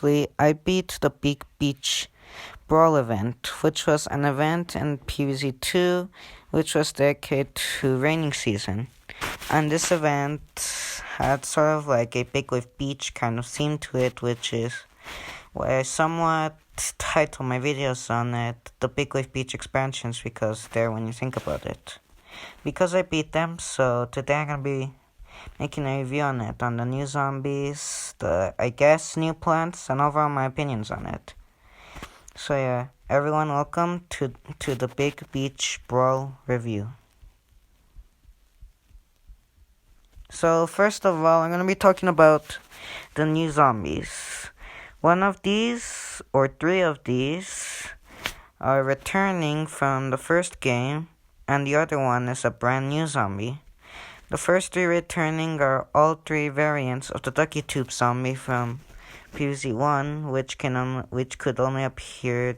I beat the Big Beach Brawl event, which was an event in PvZ2, which was dedicated to raining season. And this event had sort of like a big wave beach kind of theme to it, which is why I somewhat title my videos on it the Big Wave Beach expansions because they're when you think about it. Because I beat them, so today I'm gonna be making a review on it, on the new zombies, the new plants, and overall my opinions on it. So yeah, everyone welcome to the Big Beach Brawl review. So first of all, I'm gonna be talking about the new zombies. One of these, or three of these, are returning from the first game, and the other one is a brand new zombie. The first three returning are all three variants of the Ducky Tube zombie from PvZ1, which could only appear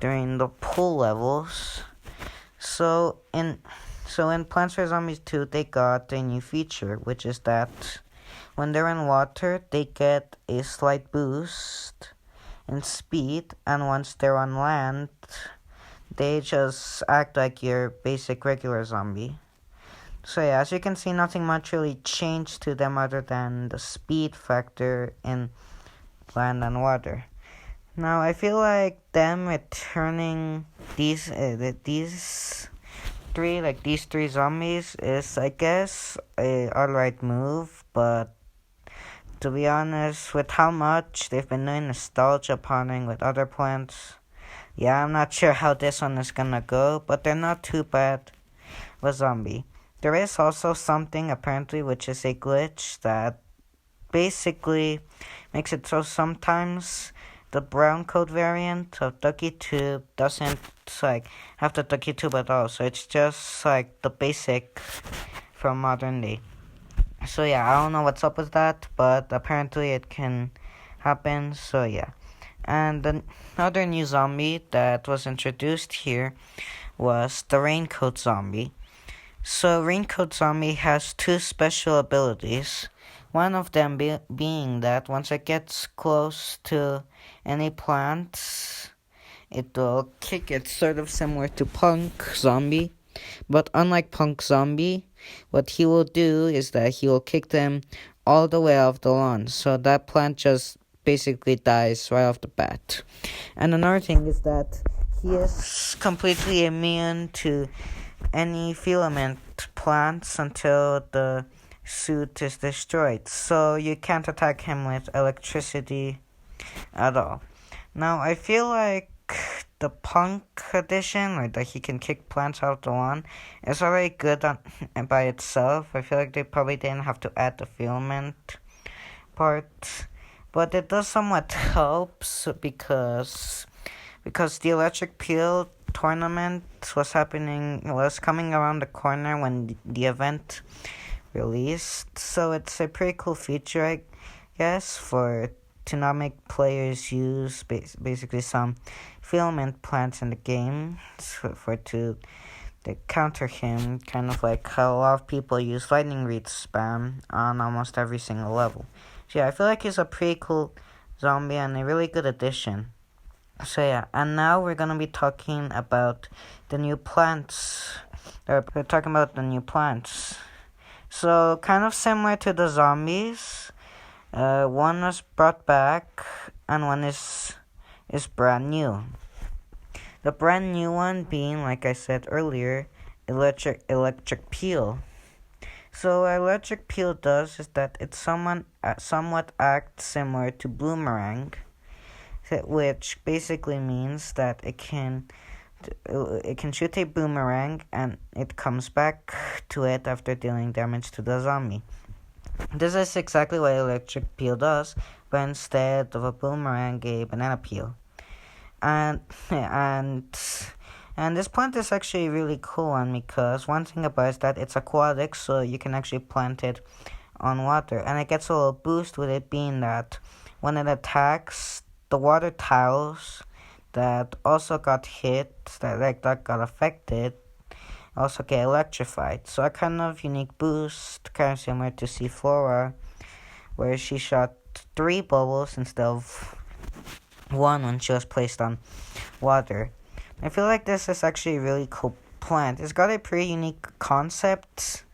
during the pool levels. So in Plants vs Zombies 2, they got a new feature, which is that when they're in water, they get a slight boost in speed, and once they're on land, they just act like your basic regular zombie. So yeah, as you can see, nothing much really changed to them other than the speed factor in land and water. Now I feel like them returning these three zombies is, I guess, a alright move, but to be honest, with how much they've been doing nostalgia pawning with other plants, yeah, I'm not sure how this one is gonna go, but they're not too bad with zombie. There is also something, apparently, which is a glitch that basically makes it so sometimes the brown code variant of Ducky Tube doesn't have the Ducky Tube at all. So it's just like the basic from modern day. So yeah, I don't know what's up with that, but apparently it can happen. So yeah. And another new zombie that was introduced here was the Raincoat Zombie. So Raincoat Zombie has two special abilities. One of them being that once it gets close to any plant, it will kick it, sort of similar to Punk Zombie. But unlike Punk Zombie, what he will do is that he will kick them all the way off the lawn. So that plant just basically dies right off the bat. And another thing is that he is completely immune to any filament plants until the suit is destroyed, so you can't attack him with electricity at all. Now I feel like the Punk edition, like that he can kick plants out the lawn, is already good by itself. I feel like they probably didn't have to add the filament part, but it does somewhat help because the electric peel tournament was coming around the corner when the event released. So it's a pretty cool feature, I guess, to not make players use basically some filament plants in the game to counter him, kind of like how a lot of people use lightning reed spam on almost every single level. So yeah, I feel like he's a pretty cool zombie and a really good addition. So yeah, and now we're gonna be talking about the new plants. We're talking about the new plants. So kind of similar to the zombies, one was brought back and one is brand new. The brand new one being, like I said earlier, electric peel. So what electric peel does is that it somewhat acts similar to boomerang, which basically means that it can shoot a boomerang and it comes back to it after dealing damage to the zombie. This is exactly what electric peel does, but instead of a boomerang, a banana peel. And this plant is actually a really cool one because one thing about it is that it's aquatic, so you can actually plant it on water, and it gets a little boost with it being that when it attacks, the water tiles that also got hit, that got affected, also get electrified. So a kind of unique boost, kind of similar to Flora, where she shot three bubbles instead of one when she was placed on water. I feel like this is actually a really cool plant. It's got a pretty unique concept,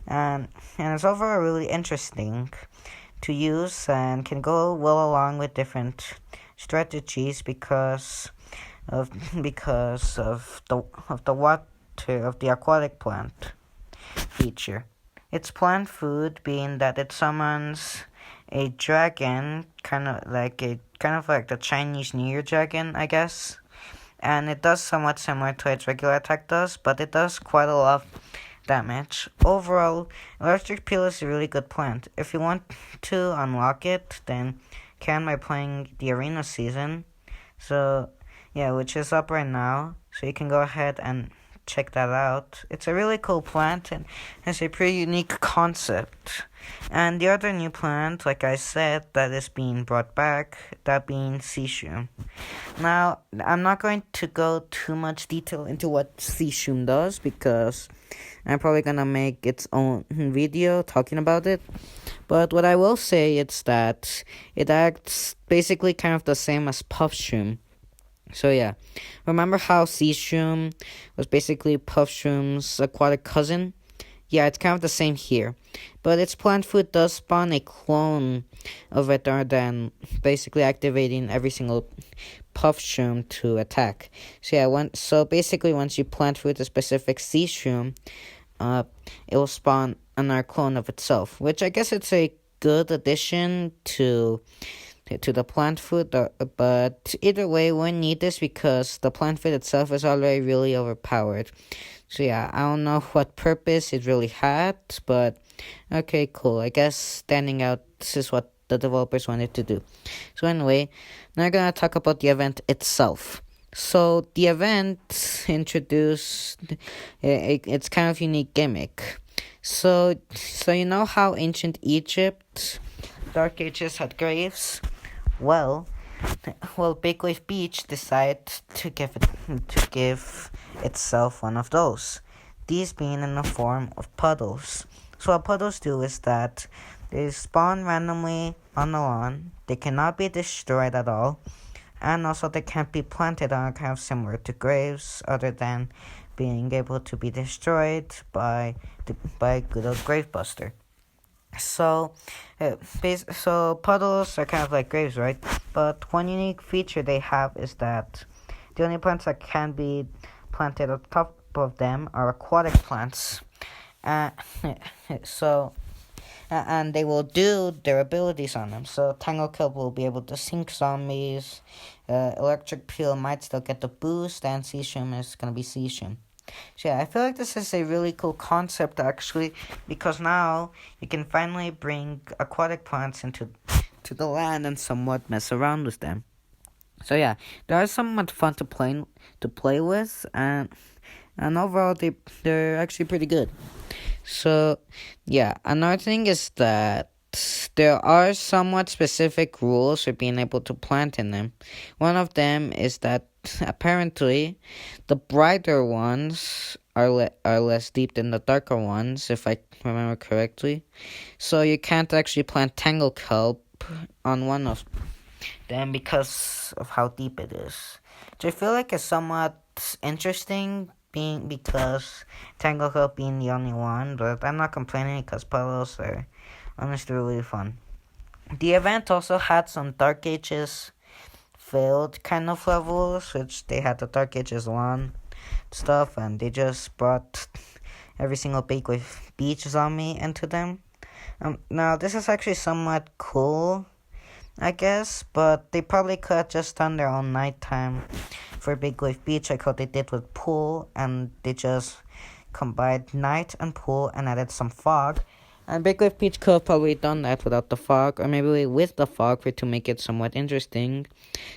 and it's overall really interesting to use and can go well along with different strategies of the water of the aquatic plant feature. Its plant food being that it summons a dragon, kind of like the Chinese New Year dragon, I guess. And it does somewhat similar to its regular attack does, but it does quite a lot of damage. Overall, Electric Peel is a really good plant. If you want to unlock it, then can by playing the arena season. So yeah, which is up right now. So you can go ahead and check that out. It's a really cool plant and has a pretty unique concept. And the other new plant, like I said, that is being brought back, that being Seashroom. Now, I'm not going to go too much detail into what Seashroom does because I'm probably gonna make its own video talking about it. But what I will say is that it acts basically kind of the same as Puffshroom. So yeah, remember how Seashroom was basically Puffshroom's aquatic cousin? Yeah, it's kind of the same here. But its plant food does spawn a clone of it rather than basically activating every single Puffshroom to attack. So yeah, basically once you plant food a specific Seashroom, it will spawn another clone of itself, which I guess it's a good addition to the plant food, but either way, we need this because the plant food itself is already really overpowered. So yeah, I don't know what purpose it really had, but okay, cool. I guess standing out, this is what the developers wanted to do. So anyway, now I'm gonna talk about the event itself. So the event introduced its kind of unique gimmick. So you know how ancient Egypt, Dark Ages had graves? Well, Big Wave Beach decided to give itself one of those. These being in the form of puddles. So what puddles do is that they spawn randomly on the lawn. They cannot be destroyed at all, and also they can't be planted on kind of similar to graves, other than being able to be destroyed by good old Gravebuster. So puddles are kind of like graves, right? But one unique feature they have is that the only plants that can be planted on top of them are aquatic plants. And they will do their abilities on them. So Tangle Kill will be able to sink zombies. Electric Peel might still get the boost, and Seashroom is gonna be Seashroom. So yeah, I feel like this is a really cool concept actually, because now you can finally bring aquatic plants into the land and somewhat mess around with them. So yeah, they are somewhat fun to play with, and overall they're actually pretty good. So yeah, another thing is that there are somewhat specific rules for being able to plant in them. One of them is that apparently the brighter ones are less deep than the darker ones, if I remember correctly. So you can't actually plant Tangle Kelp on one of them because of how deep it is. Which I feel like is somewhat interesting, because Tangle Kelp being the only one, but I'm not complaining because puddles are honestly really fun. The event also had some Dark Ages filled kind of levels, which they had the Dark Ages 1 stuff, and they just brought every single Big Wave Beach zombie into them. Now this is actually somewhat cool, I guess, but they probably could have just done their own nighttime for Big Wave Beach, like how they did with Pool, and they just combined night and Pool and added some fog. And Big Wave Beach could have probably done that without the fog, or maybe with the fog to make it somewhat interesting,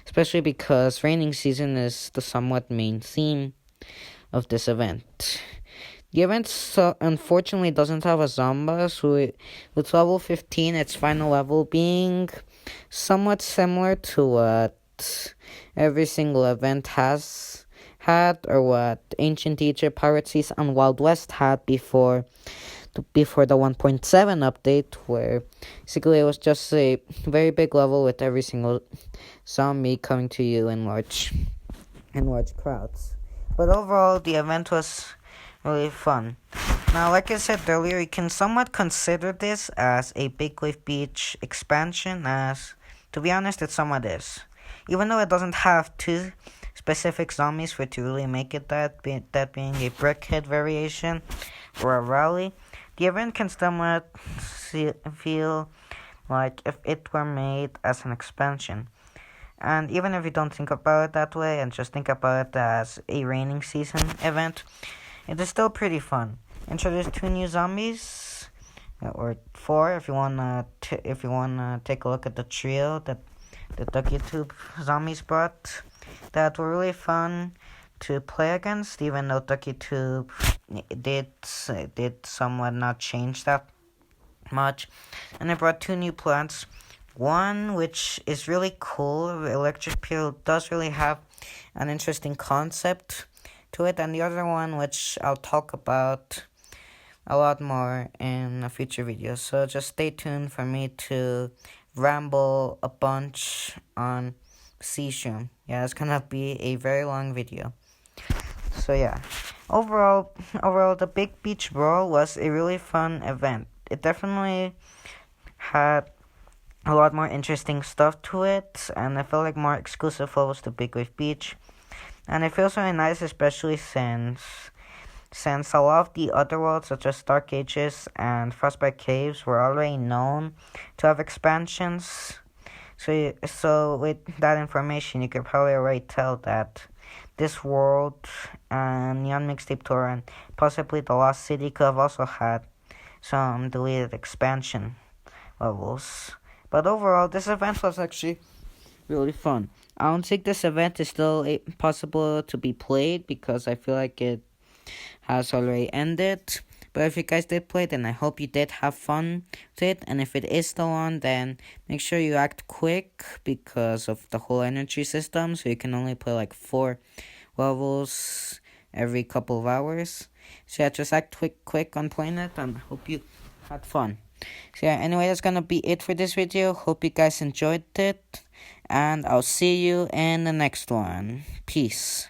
especially because raining season is the somewhat main theme of this event. The event unfortunately doesn't have a Zomba, so with level 15, its final level being somewhat similar to what every single event has had, or what Ancient Egypt, Pirate Seas, and Wild West had before before the 1.7 update, where basically it was just a very big level with every single zombie coming to you in large crowds. But overall, the event was really fun. Now, like I said earlier, you can somewhat consider this as a Big Wave Beach expansion, as, to be honest, it somewhat is. Even though it doesn't have two specific zombies for it to really make it that being a brickhead variation or a rally, the event can somewhat feel like if it were made as an expansion. And even if you don't think about it that way and just think about it as a raining season event, it is still pretty fun. Introduce 2 new zombies, or 4 if you wanna take a look at the trio that the DuckYouTube zombies brought, that were really fun to play against, even though DuckYouTube did somewhat not change that much. And I brought 2 new plants. One which is really cool. Electric Peel does really have an interesting concept to it, and the other one which I'll talk about a lot more in a future video. So just stay tuned for me to ramble a bunch on Seashroom. Yeah, it's gonna be a very long video. So yeah, overall, the Big Beach Brawl was a really fun event. It definitely had a lot more interesting stuff to it, and I felt like more exclusive levels to Big Wave Beach. And it feels really nice, especially since a lot of the other worlds, such as Dark Ages and Frostbite Caves, were already known to have expansions. So with that information, you could probably already tell that this world and Neon Mixtape Tour and possibly the Lost City could have also had some deleted expansion levels. But overall, this event was actually really fun. I don't think this event is still possible to be played because I feel like it has already ended. But if you guys did play it, then I hope you did have fun with it. And if it is still on, then make sure you act quick because of the whole energy system. So you can only play like 4 levels every couple of hours. So yeah, just act quick on playing it, and hope you had fun. So yeah, anyway, that's gonna be it for this video. Hope you guys enjoyed it, and I'll see you in the next one. Peace.